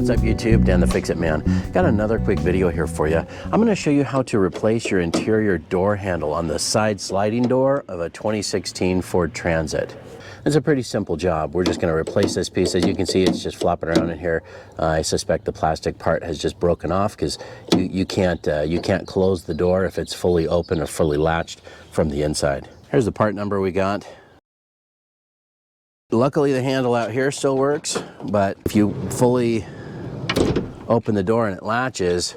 What's up YouTube? Dan the Fix-It Man. Got another quick video here for you. I'm going to show you how to replace your interior door handle on the side sliding door of a 2016 Ford Transit. It's a pretty simple job. We're just going to replace this piece. As you can see, it's just flopping around in here. I suspect the plastic part has just broken off because you can't close the door if it's fully open or fully latched from the inside. Here's the part number we got. Luckily the handle out here still works, but if you fully open the door and it latches,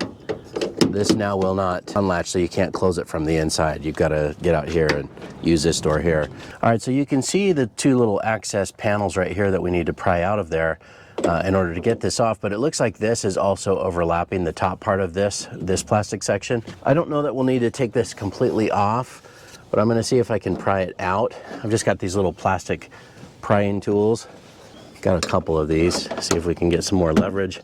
this now will not unlatch, so you can't close it from the inside. You've got to get out here and use this door here. All right, so you can see the two little access panels right here that we need to pry out of there in order to get this off, but it looks like this is also overlapping the top part of this plastic section. I don't know that we'll need to take this completely off, but I'm going to see if I can pry it out. I've just got these little plastic prying tools. Got a couple of these. See if we can get some more leverage.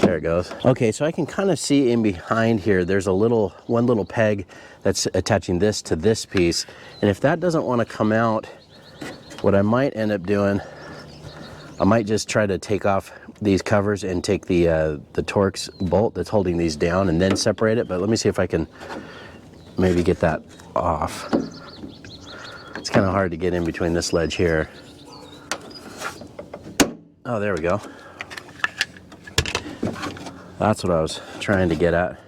There it goes. Okay, so I can kind of see in behind here, there's one little peg that's attaching this to this piece. And if that doesn't want to come out, what I might end up doing, I might just try to take off these covers and take the Torx bolt that's holding these down and then separate it. But let me see if I can maybe get that off. It's kind of hard to get in between this ledge here. Oh, there we go. That's what I was trying to get at.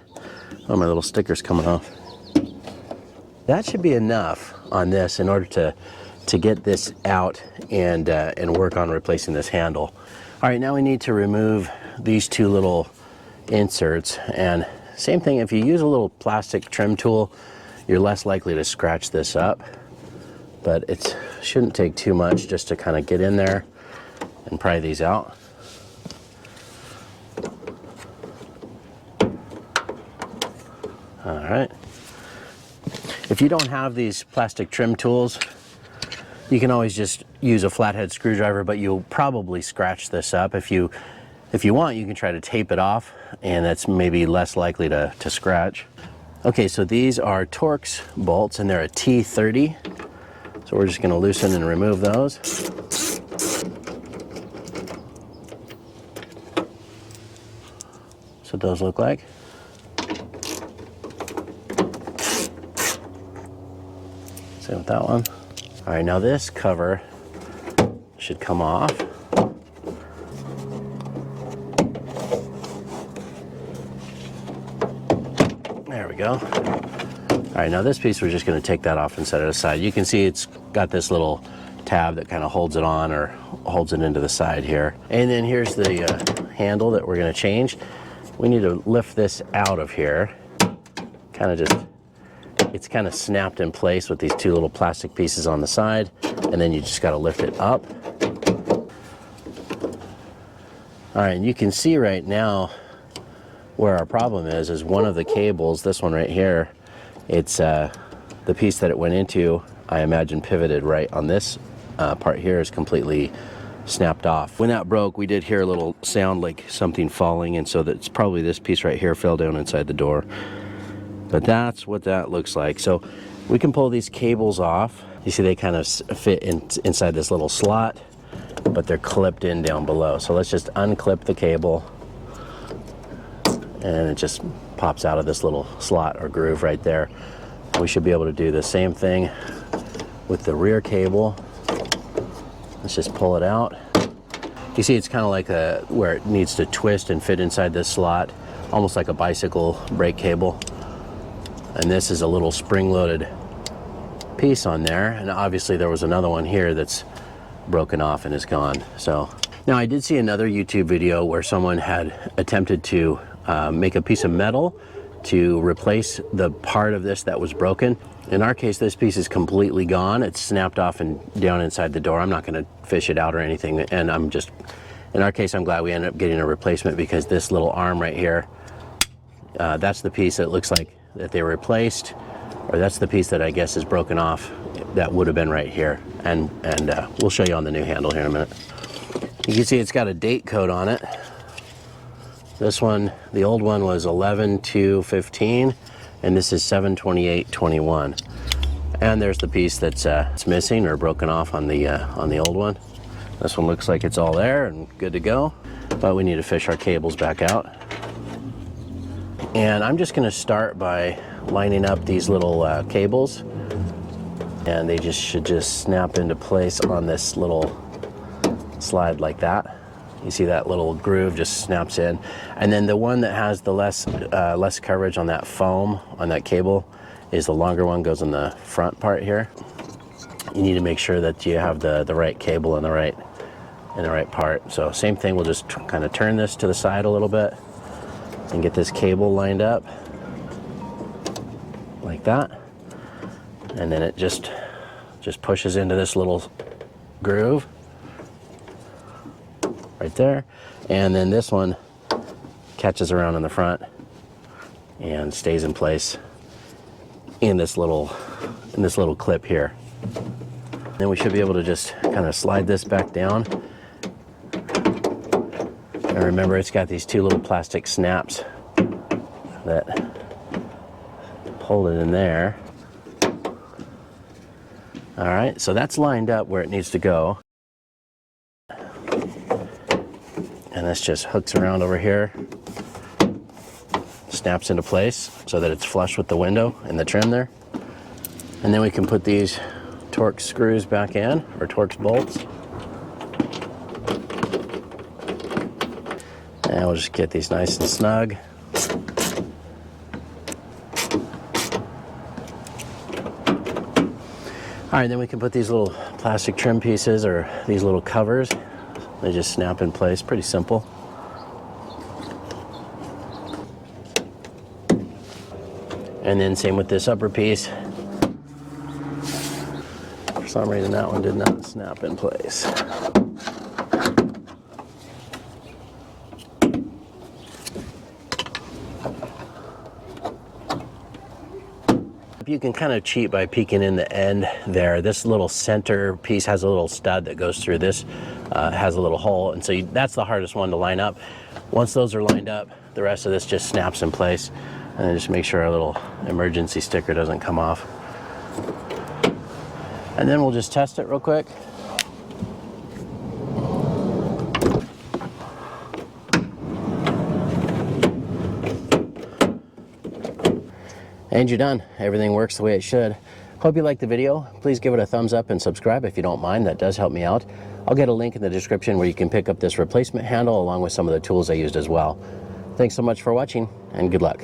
Oh, my little sticker's coming off. That should be enough on this in order to get this out and work on replacing this handle. All right, now we need to remove these two little inserts. And same thing, if you use a little plastic trim tool, you're less likely to scratch this up. But it shouldn't take too much just to kind of get in there and pry these out. All right. If you don't have these plastic trim tools, you can always just use a flathead screwdriver, but you'll probably scratch this up. If you want, you can try to tape it off, and that's maybe less likely to scratch. Okay, so these are Torx bolts, and they're a T-30. So we're just going to loosen and remove those. That's what those look like. Same with that one. All right, now this cover should come off. There we go. All right, now this piece, we're just going to take that off and set it aside. You can see it's got this little tab that kind of holds it on or holds it into the side here. And then here's the handle that we're going to change. We need to lift this out of here. It's kind of snapped in place with these two little plastic pieces on the side, and then you just got to lift it up. All right, and you can see right now where our problem is one of the cables, this one right here, it's the piece that it went into, I imagine pivoted right on this part here is completely snapped off. When that broke, we did hear a little sound like something falling, and so that's probably this piece right here fell down inside the door. But that's what that looks like. So we can pull these cables off. You see they kind of fit inside this little slot, but they're clipped in down below. So let's just unclip the cable, and it just pops out of this little slot or groove right there. We should be able to do the same thing with the rear cable. Let's just pull it out. You see it's kind of like where it needs to twist and fit inside this slot, almost like a bicycle brake cable. And this is a little spring-loaded piece on there, and obviously there was another one here that's broken off and is gone. So now I did see another YouTube video where someone had attempted to make a piece of metal to replace the part of this that was broken. In our case, this piece is completely gone. It's snapped off and down inside the door. I'm not going to fish it out or anything, and in our case, I'm glad we ended up getting a replacement, because this little arm right here, that's the piece that looks like that they replaced, or that's the piece that I guess is broken off that would have been right here. And we'll show you on the new handle here in a minute. You can see it's got a date code on it. This one, the old one was 11/2/15, and this is 7/28/21. And there's the piece that's it's missing or broken off on the old one. This one looks like it's all there and good to go. but we need to fish our cables back out. And I'm just going to start by lining up these little cables, and they should just snap into place on this little slide like that. You see that little groove just snaps in, and then the one that has the less coverage on that foam on that cable is the longer one, goes in the front part here. You need to make sure that you have the right cable in the right part. So same thing, we'll just kind of turn this to the side a little bit and get this cable lined up like that, and then it just pushes into this little groove right there, and then this one catches around in the front and stays in place in this little clip here. Then we should be able to just kind of slide this back down. And remember, it's got these two little plastic snaps that hold it in there. All right, so that's lined up where it needs to go. And this just hooks around over here, snaps into place so that it's flush with the window and the trim there. And then we can put these Torx screws back in, or Torx bolts. And we'll just get these nice and snug. All right, then we can put these little plastic trim pieces, or these little covers. They just snap in place, pretty simple. And then same with this upper piece. For some reason that one did not snap in place. You can kind of cheat by peeking in the end there. This little center piece has a little stud that goes through this, has a little hole, and so that's the hardest one to line up. Once those are lined up, the rest of this just snaps in place, and then just make sure our little emergency sticker doesn't come off. And then we'll just test it real quick. And you're done. Everything works the way it should. Hope you liked the video. Please give it a thumbs up and subscribe if you don't mind. That does help me out. I'll get a link in the description where you can pick up this replacement handle along with some of the tools I used as well. Thanks so much for watching, and good luck.